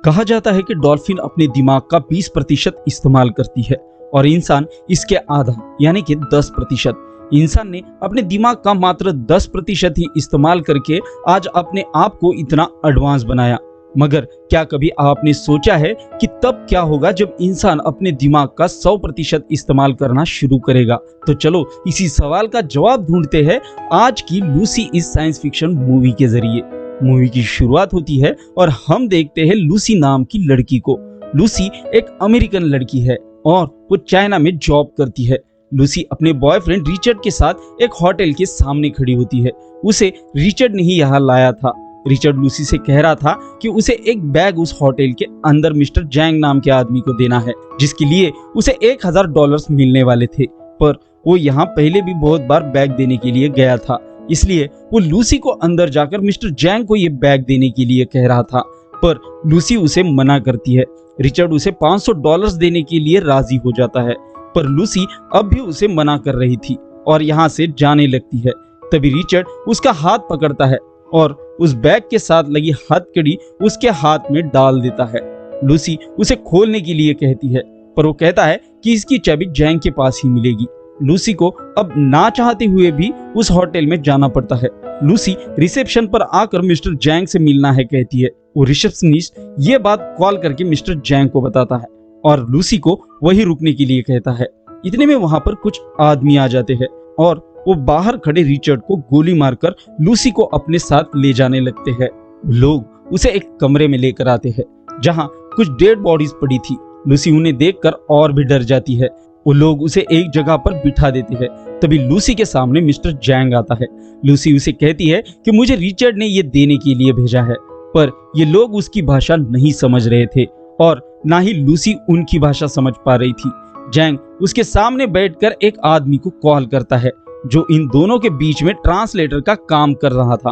कहा जाता है कि डॉल्फिन अपने दिमाग का 20% इस्तेमाल करती है और इंसान इसके आधा यानी कि 10%। इंसान ने अपने दिमाग का मात्र 10% ही इस्तेमाल करके आज अपने आप को इतना एडवांस बनाया। मगर क्या कभी आपने सोचा है कि तब क्या होगा जब इंसान अपने दिमाग का 100% इस्तेमाल करना शुरू करेगा? तो चलो इसी सवाल का जवाब ढूंढते हैं आज की लूसी इस साइंस फिक्शन मूवी के जरिए। मूवी की शुरुआत होती है और हम देखते हैं लूसी नाम की लड़की को। लूसी एक अमेरिकन लड़की है और वो चाइना में जॉब करती है। लूसी अपने बॉयफ्रेंड रिचर्ड के साथ एक होटल के सामने खड़ी होती है। उसे रिचर्ड ने ही यहाँ लाया था। रिचर्ड लूसी से कह रहा था कि उसे एक बैग उस होटल के अंदर मिस्टर जैंग नाम के आदमी को देना है, जिसके लिए उसे $1000 मिलने वाले थे। पर वो यहाँ पहले भी बहुत बार बैग देने के लिए गया था, इसलिए वो लूसी को अंदर जाकर मिस्टर जैंग को ये बैग देने के लिए कह रहा था। पर लूसी उसे मना करती है। रिचर्ड उसे $500 देने के लिए राजी हो जाता है, पर लूसी अब भी उसे मना कर रही थी और यहाँ से जाने लगती है। तभी रिचर्ड उसका हाथ पकड़ता है और उस बैग के साथ लगी हथकड़ी उसके हाथ में डाल देता है। लूसी उसे खोलने के लिए कहती है, पर वो कहता है कि इसकी चाबी जैंग के पास ही मिलेगी। लूसी को अब ना चाहते हुए भी उस होटल में जाना पड़ता है। लूसी रिसेप्शन पर आकर मिस्टर जैंग से मिलना है कहती है। वो रिसेप्शनिस्ट ये बात कॉल करके मिस्टर जैंग को बताता है और लूसी को वही रुकने के लिए कहता है। इतने में वहां पर कुछ आदमी आ जाते हैं और वो बाहर खड़े रिचर्ड को गोली मारकर लूसी को अपने साथ ले जाने लगते हैं। लोग उसे एक कमरे में लेकर आते हैं जहां कुछ डेड बॉडीज पड़ी थी। लूसी उन्हें देखकर और भी डर जाती है। वो लोग उसे एक जगह पर बिठा देते हैं। तभी लूसी के सामने मिस्टर जैंग आता है। लूसी उसे कहती है कि मुझे रिचर्ड ने ये देने के लिए भेजा है, पर ये लोग उसकी भाषा नहीं समझ रहे थे और ना ही लूसी उनकी भाषा समझ पा रही थी। जैंग उसके सामने बैठकर एक आदमी को कॉल करता है जो इन दोनों के बीच में ट्रांसलेटर का काम कर रहा था।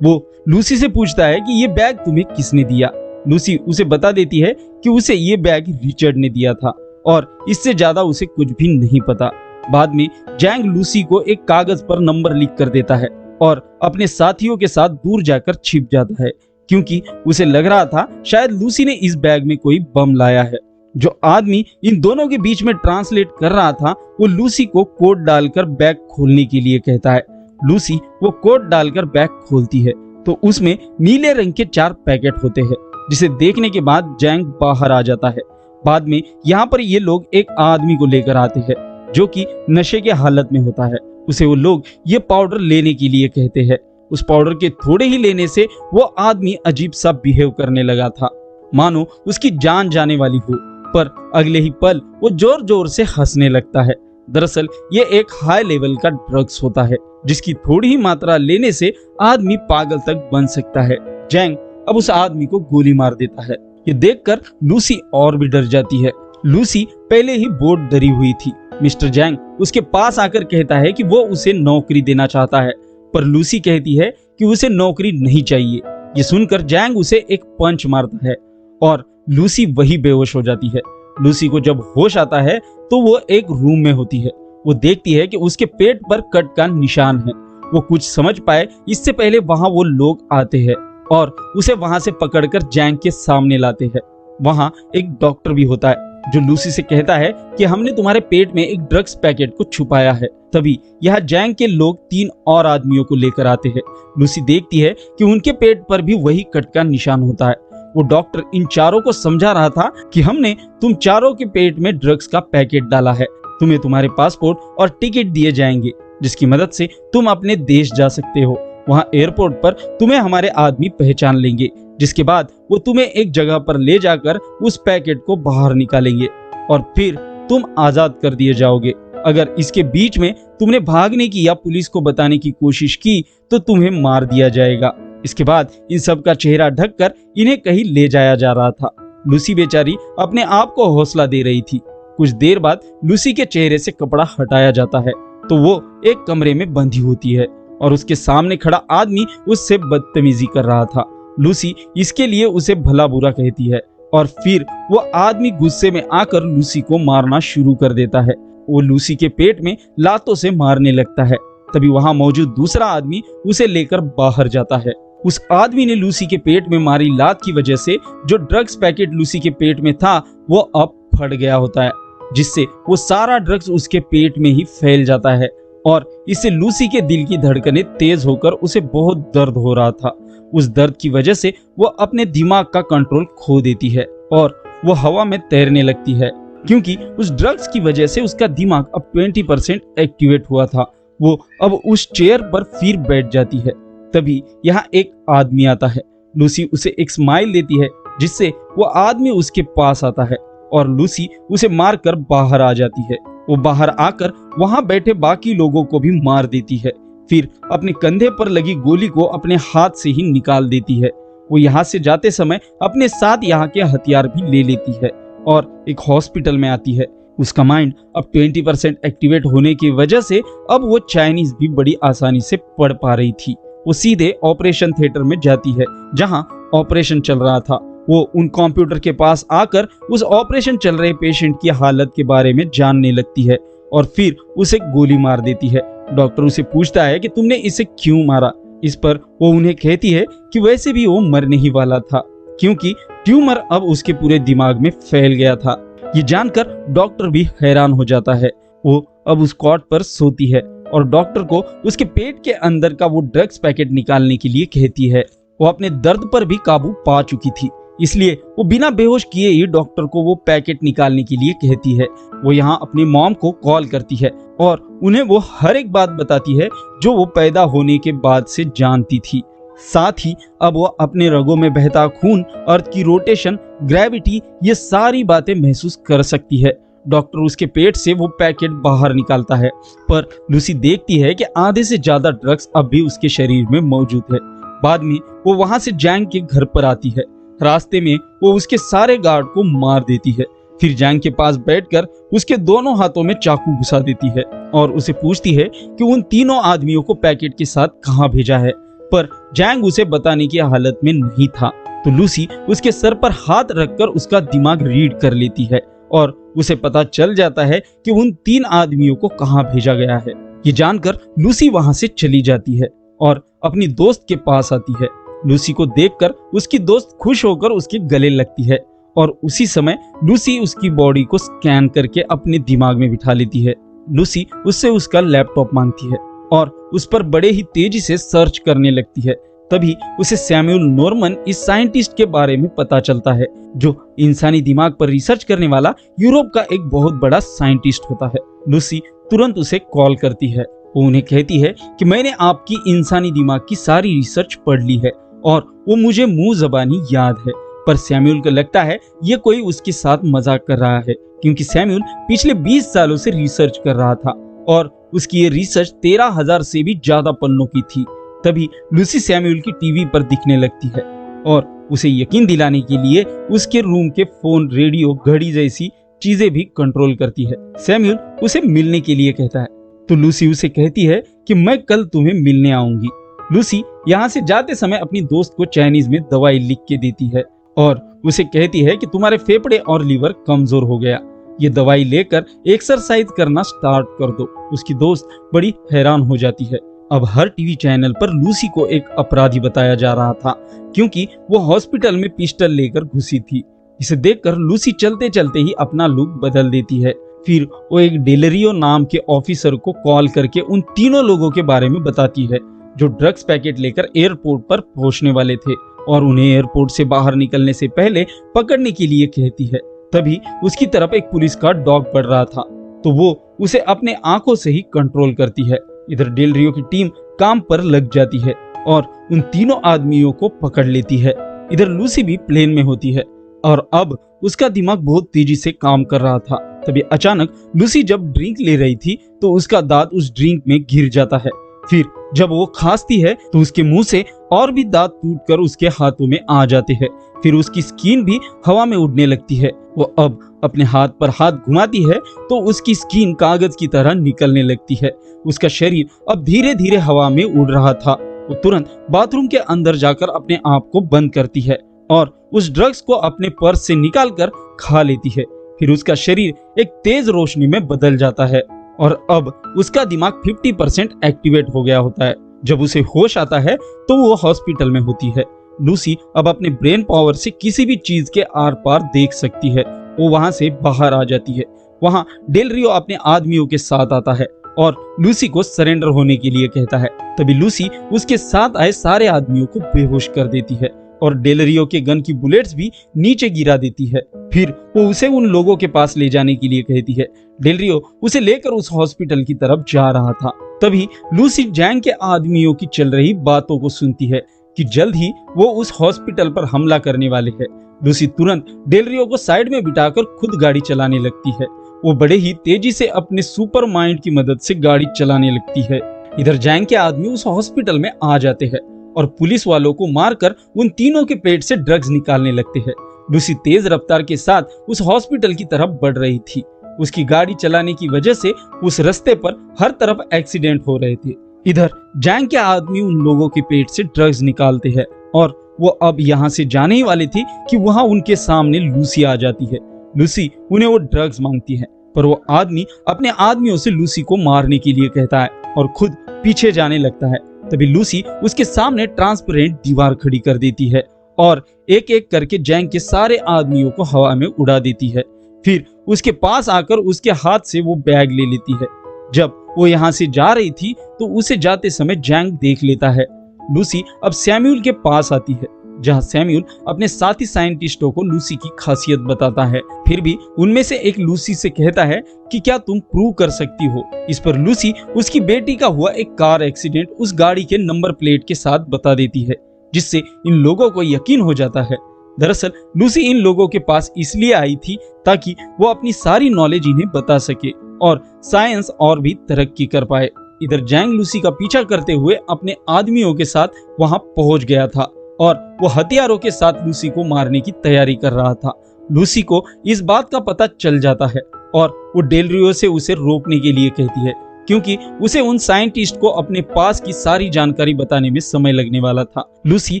वो लूसी से पूछता है कि ये बैग तुम्हें किसने दिया। लूसी उसे बता देती है कि उसे ये बैग रिचर्ड ने दिया था और इससे ज्यादा उसे कुछ भी नहीं पता। बाद में जैंग लूसी को एक कागज पर नंबर लिख कर देता है और अपने साथियों के साथ दूर जाकर छिप जाता है, क्योंकि उसे लग रहा था शायद लूसी ने इस बैग में कोई बम लाया है। जो आदमी इन दोनों के बीच में ट्रांसलेट कर रहा था वो लूसी को कोड डालकर बैग खोलने के लिए कहता है। लूसी वो कोड डालकर बैग खोलती है तो उसमें नीले रंग के 4 पैकेट होते हैं, जिसे देखने के बाद जैंग बाहर आ जाता है। बाद में यहाँ पर ये लोग एक आदमी को लेकर आते हैं जो कि नशे के हालत में होता है। उसे वो लोग ये पाउडर लेने के लिए कहते हैं। उस पाउडर के थोड़े ही लेने से वो आदमी अजीब सा बिहेव करने लगा था, मानो उसकी जान जाने वाली हो। पर अगले ही पल वो जोर जोर से हंसने लगता है। दरअसल ये एक हाई लेवल का ड्रग्स होता है जिसकी थोड़ी ही मात्रा लेने से आदमी पागल तक बन सकता है। जैंग अब उस आदमी को गोली मार देता है। ये देखकर लूसी और भी डर जाती है। लूसी पहले ही बहुत डरी हुई थी। मिस्टर जैंग उसके पास आकर कहता है कि वो उसे नौकरी देना चाहता है, पर लूसी कहती है कि उसे नौकरी नहीं चाहिए। ये सुनकर जैंग उसे एक पंच मारता है और लूसी वही बेहोश हो जाती है। लूसी को जब होश आता है तो वो एक रूम में होती है। वो देखती है कि उसके पेट पर कट का निशान है। वो कुछ समझ पाए इससे पहले वहां वो लोग आते हैं और उसे वहां से पकड़कर जैंग के सामने लाते हैं। वहां एक डॉक्टर भी होता है जो लूसी से कहता है कि हमने तुम्हारे पेट में एक ड्रग्स पैकेट को छुपाया है। तभी यहाँ जैंग के लोग 3 और आदमियों को लेकर आते हैं। लूसी देखती है कि उनके पेट पर भी वही कट का निशान होता है। वो डॉक्टर इन चारों को समझा रहा था कि हमने तुम चारों के पेट में ड्रग्स का पैकेट डाला है। तुम्हें तुम्हारे पासपोर्ट और टिकट दिए जाएंगे जिसकी मदद से तुम अपने देश जा सकते हो। वहां एयरपोर्ट पर तुम्हें हमारे आदमी पहचान लेंगे, जिसके बाद वो तुम्हें एक जगह पर ले जाकर उस पैकेट को बाहर निकालेंगे और फिर तुम आजाद कर दिए जाओगे। अगर इसके बीच में तुमने भागने की या पुलिस को बताने की कोशिश की तो तुम्हें मार दिया जाएगा। इसके बाद इन सब का चेहरा ढककर इन्हें कहीं ले जाया जा रहा था। लूसी बेचारी अपने आप को हौसला दे रही थी। कुछ देर बाद लूसी के चेहरे से कपड़ा हटाया जाता है तो वो एक कमरे में बंधी होती है और उसके सामने खड़ा आदमी उससे बदतमीजी कर रहा था। लूसी इसके लिए उसे भला बुरा कहती है और फिर वो आदमी गुस्से में आकर लूसी को मारना शुरू कर देता है। वो लूसी के पेट में लातों से मारने लगता है। तभी वहां मौजूद दूसरा आदमी उसे लेकर बाहर जाता है उस आदमी ने लूसी के पेट में मारी लात की वजह से जो ड्रग्स पैकेट लूसी के पेट में था वो अब फट गया होता है, जिससे वो सारा ड्रग्स उसके पेट में ही फैल जाता है और इससे लूसी के दिल की धड़कनें तेज होकर उसे बहुत दर्द हो रहा था। उस दर्द की वजह से वो अपने दिमाग का कंट्रोल खो देती है और वो हवा में तैरने लगती है, क्योंकि उस ड्रग्स की वजह से उसका दिमाग अब 20% एक्टिवेट हुआ था। वो अब उस चेयर पर फिर बैठ जाती है। तभी यहाँ एक आदमी आता है। लूसी उसे एक स्माइल देती है, जिससे वो आदमी उसके पास आता है और लूसी उसे मारकर बाहर आ जाती है। वो बाहर आकर वहां बैठे बाकी लोगों को भी मार देती है, फिर अपने कंधे पर लगी गोली को अपने हाथ से ही निकाल देती है। वो यहाँ से जाते समय अपने साथ यहाँ के हथियार भी ले लेती है और एक हॉस्पिटल में आती है। उसका माइंड अब 20% एक्टिवेट होने की वजह से अब वो चाइनीज भी बड़ी आसानी से पढ़ पा रही थी। वो सीधे ऑपरेशन थिएटर में जाती है जहां ऑपरेशन चल रहा था। वो उन कंप्यूटर के पास आकर उस ऑपरेशन चल रहे पेशेंट की हालत के बारे में जानने लगती है और फिर उसे गोली मार देती है। डॉक्टर उसे पूछता है कि तुमने इसे क्यों मारा। इस पर वो उन्हें कहती है कि वैसे भी वो मरने ही वाला था, क्योंकि ट्यूमर अब उसके पूरे दिमाग में फैल गया था। ये जानकर डॉक्टर भी हैरान हो जाता है। वो अब उस कॉट पर सोती है और डॉक्टर को उसके पेट के अंदर का वो ड्रग्स पैकेट निकालने के लिए कहती है। वो अपने दर्द पर भी काबू पा चुकी थी, इसलिए वो बिना बेहोश किए ही डॉक्टर को वो पैकेट निकालने के लिए कहती है। वो यहाँ अपनी मॉम को कॉल करती है और उन्हें वो हर एक बात बताती है जो वो पैदा होने के बाद से जानती थी। साथ ही अब वो अपने रगों में बहता खून, अर्थ की रोटेशन, ग्रेविटी, ये सारी बातें महसूस कर सकती है। डॉक्टर उसके पेट से वो पैकेट बाहर निकालता है, पर लूसी देखती है कि आधे से ज्यादा ड्रग्स अब भी उसके शरीर में मौजूद है। बाद में वो वहां से जैंग के घर पर आती है। रास्ते में वो उसके सारे गार्ड को मार देती है, फिर जैंग के पास बैठकर उसके दोनों हाथों में चाकू घुसा देती है और उसे पूछती है कि उन तीनों आदमियों को पैकेट के साथ कहाँ भेजा है, पर जैंग उसे बताने की हालत में नहीं था। तो लूसी उसके सर पर हाथ रखकर उसका दिमाग रीड कर लेती है और उसे पता चल जाता है कि उन 3 आदमियों को कहाँ भेजा गया है। ये जानकर लूसी वहां से चली जाती है और अपनी दोस्त के पास आती है। लूसी को देखकर उसकी दोस्त खुश होकर उसके गले लगती है और उसी समय लूसी उसकी बॉडी को स्कैन करके अपने दिमाग में बिठा लेती है। लूसी उससे उसका लैपटॉप मांगती है और उस पर बड़े ही तेजी से सर्च करने लगती है। तभी उसे सैमुअल नॉर्मन, इस साइंटिस्ट के बारे में पता चलता है जो इंसानी दिमाग पर रिसर्च करने वाला यूरोप का एक बहुत बड़ा साइंटिस्ट होता है। लूसी तुरंत उसे कॉल करती है। वो उन्हें कहती है कि मैंने आपकी इंसानी दिमाग की सारी रिसर्च पढ़ ली है और वो मुझे मुंह जबानी याद है। पर सैमुअल को लगता है ये कोई उसके साथ मजाक कर रहा है, क्योंकि सैमुअल पिछले 20 सालों से रिसर्च कर रहा था और उसकी ये रिसर्च 13,000 से भी ज्यादा पन्नों की थी। तभी लूसी सैमुअल की टीवी पर दिखने लगती है और उसे यकीन दिलाने के लिए उसके रूम के फोन, रेडियो, घड़ी जैसी चीजें भी कंट्रोल करती है। सैमुअल उसे मिलने के लिए कहता है तो लूसी उसे कहती है कि मैं कल तुम्हें मिलने आऊंगी। लूसी यहाँ से जाते समय अपनी दोस्त को चाइनीज में दवाई लिख के देती है और उसे कहती है कि तुम्हारे फेफड़े और लीवर कमजोर हो गया, ये दवाई लेकर एक्सरसाइज करना स्टार्ट कर दो। उसकी दोस्त बड़ी हैरान हो जाती है। अब हर टीवी चैनल पर लूसी को एक अपराधी बताया जा रहा था, क्योंकि वो हॉस्पिटल में पिस्टल लेकर घुसी थी। इसे देखकर लूसी चलते चलते ही अपना लुक बदल देती है। फिर वो एक डेलरियो नाम के ऑफिसर को कॉल करके उन तीनों लोगों के बारे में बताती है जो ड्रग्स पैकेट लेकर एयरपोर्ट पर पहुंचने वाले थे और उन्हें एयरपोर्ट से बाहर निकलने से पहले पकड़ने के लिए कहती है। तभी उसकी तरफ एक पुलिस का डॉग बढ़ रहा था, तो वो उसे अपने आंखों से ही कंट्रोल करती है। इधर डेल रियो की टीम काम पर लग जाती है और उन तीनों आदमियों को पकड़ लेती है। इधर लूसी भी प्लेन में होती है और अब उसका दिमाग बहुत तेजी से काम कर रहा था। तभी अचानक लूसी जब ड्रिंक ले रही थी तो उसका दांत उस ड्रिंक में गिर जाता है। फिर जब वो खांसती है तो उसके मुंह से और भी दांत टूटकर उसके हाथों में आ जाते हैं। फिर उसकी स्किन भी हवा में उड़ने लगती है। वो अब अपने हाथ पर हाथ घुमाती है तो उसकी स्किन कागज की तरह निकलने लगती है। उसका शरीर अब धीरे धीरे हवा में उड़ रहा था। वो तुरंत बाथरूम के अंदर जाकर अपने आप को बंद करती है और उस ड्रग्स को अपने पर्स से निकालकर खा लेती है। फिर उसका शरीर एक तेज रोशनी में बदल जाता है और अब उसका दिमाग 50% एक्टिवेट हो गया होता है जब उसे होश आता है तो वो हॉस्पिटल में होती है। लूसी अब अपने ब्रेन पावर से किसी भी चीज के आर पार देख सकती है। वो वहां से बाहर आ जाती है। वहां डेल रियो अपने आदमियों के साथ आता है और लूसी को सरेंडर होने के लिए कहता है। तभी लूसी उसके साथ आए सारे आदमियों को बेहोश कर देती है और डेल रियो के गन की बुलेट्स भी नीचे गिरा देती है। फिर वो उसे उन लोगों के पास ले जाने के लिए कहती है। डेल रियो उसे लेकर उस हॉस्पिटल की तरफ जा रहा था। तभी लूसी जैंग के आदमियों की चल रही बातों को सुनती है कि जल्द ही वो उस हॉस्पिटल पर हमला करने वाले हैं। लूसी तुरंत डेल रियो को साइड में बिठाकर खुद गाड़ी चलाने लगती है। वो बड़े ही तेजी से अपने सुपर माइंड की मदद से गाड़ी चलाने लगती है। इधर जैंग के आदमी उस हॉस्पिटल में आ जाते हैं और पुलिस वालों को मारकर उन तीनों के पेट से ड्रग्स निकालने लगते हैं। लूसी तेज रफ्तार के साथ उस हॉस्पिटल की तरफ बढ़ रही थी। उसकी गाड़ी चलाने की वजह से उस रास्ते पर हर तरफ एक्सीडेंट हो रहे थे। इधर जैंग के आदमी उन लोगों के पेट से ड्रग्स निकालते हैं और वो अब यहाँ से जाने ही वाले थी कि वहाँ उनके सामने लूसी आ जाती है। लूसी उन्हें वो ड्रग्स मांगती है, पर वो आदमी अपने आदमियों से लूसी को मारने के लिए कहता है और खुद पीछे जाने लगता है। तभी लूसी उसके सामने ट्रांसपेरेंट दीवार खड़ी कर देती है और एक एक करके जैंग के सारे आदमियों को हवा में उड़ा देती है। फिर उसके पास आकर उसके हाथ से वो बैग ले लेती है। जब वो यहाँ से जा रही थी तो उसे जाते समय जैंग देख लेता है। लूसी अब सैम्यूल के पास आती है, जहाँ सैम्यूल अपने साथी साइंटिस्टों को लूसी की खासियत बताता है। फिर भी उनमें से एक लूसी से कहता है कि क्या तुम प्रूव कर सकती हो। इस पर लूसी उसकी बेटी का हुआ एक कार एक्सीडेंट उस गाड़ी के नंबर प्लेट के साथ बता देती है, जिससे इन लोगों को यकीन हो जाता है। दरअसल लूसी इन लोगों के पास इसलिए आई थी ताकि वो अपनी सारी नॉलेज इन्हें बता सके और साइंस और भी तरक्की कर पाए। इधर जैंग लूसी का पीछा करते हुए अपने आदमियों के साथ वहां पहुंच गया था और वो हथियारों के साथ लूसी को मारने की तैयारी कर रहा था। लूसी को इस बात का पता चल जाता है और वो डेल रियो से उसे रोकने के लिए कहती है, क्योंकि उसे उन साइंटिस्ट को अपने पास की सारी जानकारी बताने में समय लगने वाला था। लूसी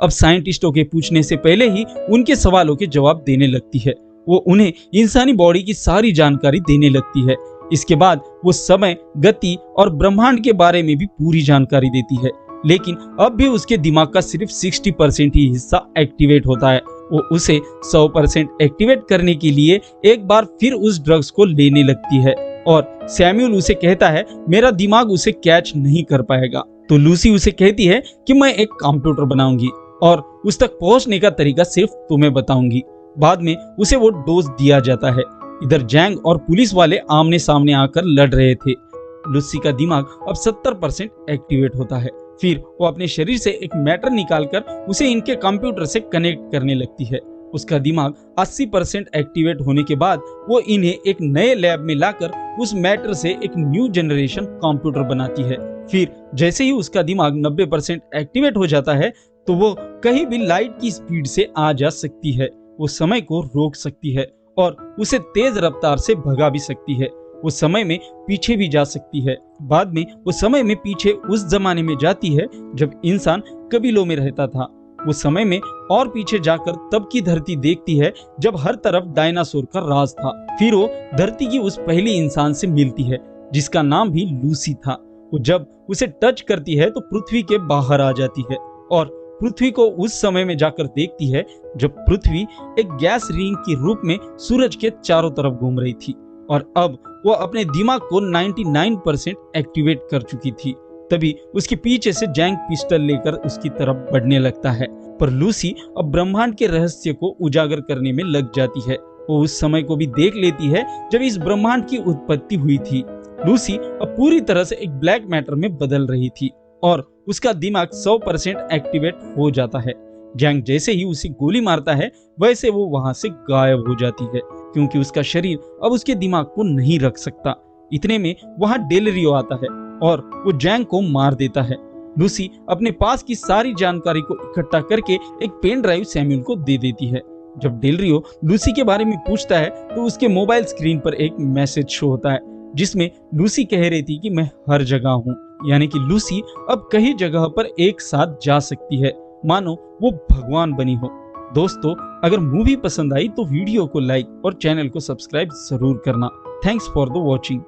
अब साइंटिस्टों के पूछने से पहले ही उनके सवालों के जवाब देने लगती है। वो उन्हें इंसानी बॉडी की सारी जानकारी देने लगती है। इसके बाद वो समय, गति और ब्रह्मांड के बारे में भी पूरी जानकारी देती है, लेकिन अब भी उसके दिमाग का सिर्फ 60% ही हिस्सा एक्टिवेट होता है। वो उसे 100% एक्टिवेट करने के लिए एक बार फिर उस ड्रग्स को लेने लगती है और सैम्यूल उसे कहता है मेरा दिमाग उसे कैच नहीं कर पाएगा। तो लूसी उसे कहती है कि मैं एक कंप्यूटर बनाऊंगी और उस तक पहुंचने का तरीका सिर्फ तुम्हें बताऊंगी। बाद में उसे वो डोज दिया जाता है। इधर जैंग और पुलिस वाले आमने सामने आकर लड़ रहे थे। लूसी का दिमाग अब 70% एक्टिवेट होता है। फिर वो अपने शरीर से एक मैटर निकालकर उसे इनके कंप्यूटर से कनेक्ट करने लगती है। उसका दिमाग 80% एक्टिवेट होने के बाद वो इन्हें एक नए लैब में लाकर उस मैटर से एक न्यू जनरेशन कंप्यूटर बनाती है। फिर जैसे ही उसका दिमाग 90% एक्टिवेट हो जाता है तो वो कहीं भी लाइट की स्पीड से आ जा सकती है। वो समय को रोक सकती है और उसे तेज रफ्तार से भगा भी सकती है। वो समय में पीछे भी जा सकती है। बाद में वो समय में पीछे उस जमाने में जाती है जब इंसान कबीलों में रहता था। वो समय में और पीछे जाकर तब की धरती देखती है जब हर तरफ डायनासोर का राज था। फिर वो धरती की उस पहली इंसान से मिलती है जिसका नाम भी लूसी था। वो जब उसे टच करती है तो पृथ्वी के बाहर आ जाती है और पृथ्वी को उस समय में जाकर देखती है जब पृथ्वी एक गैस रिंग के रूप में सूरज के चारों तरफ घूम रही थी और अब वो अपने दिमाग को 99% एक्टिवेट कर चुकी थी। तभी उसके पीछे से जैंग पिस्टल लेकर उसकी तरफ बढ़ने लगता है, पर लूसी अब ब्रह्मांड के रहस्य को उजागर करने में लग जाती है। वो उस समय को भी देख लेती है जब इस ब्रह्मांड की उत्पत्ति हुई थी। लूसी अब पूरी तरह से एक ब्लैक मैटर में बदल रही थी और उसका दिमाग 100% एक्टिवेट हो जाता है। जैंग जैसे ही उसे गोली मारता है वैसे वो वहां से गायब हो जाती है, क्योंकि उसका शरीर अब उसके दिमाग को नहीं रख सकता। इतने में वहां डेल रियो आता है और वो जैंग को मार देता है। लूसी अपने पास की सारी जानकारी को इकट्ठा करके एक पेन ड्राइव सैम्यूल को दे देती है। जब डेल रियो लूसी के बारे में पूछता है तो उसके मोबाइल स्क्रीन पर एक मैसेज शो होता है जिसमें लूसी कह रही थी कि मैं हर जगह हूँ, यानी कि लूसी अब कई जगह पर एक साथ जा सकती है, मानो वो भगवान बनी हो। दोस्तों, अगर मूवी पसंद आई तो वीडियो को लाइक और चैनल को सब्सक्राइब जरूर करना। Thanks for the watching.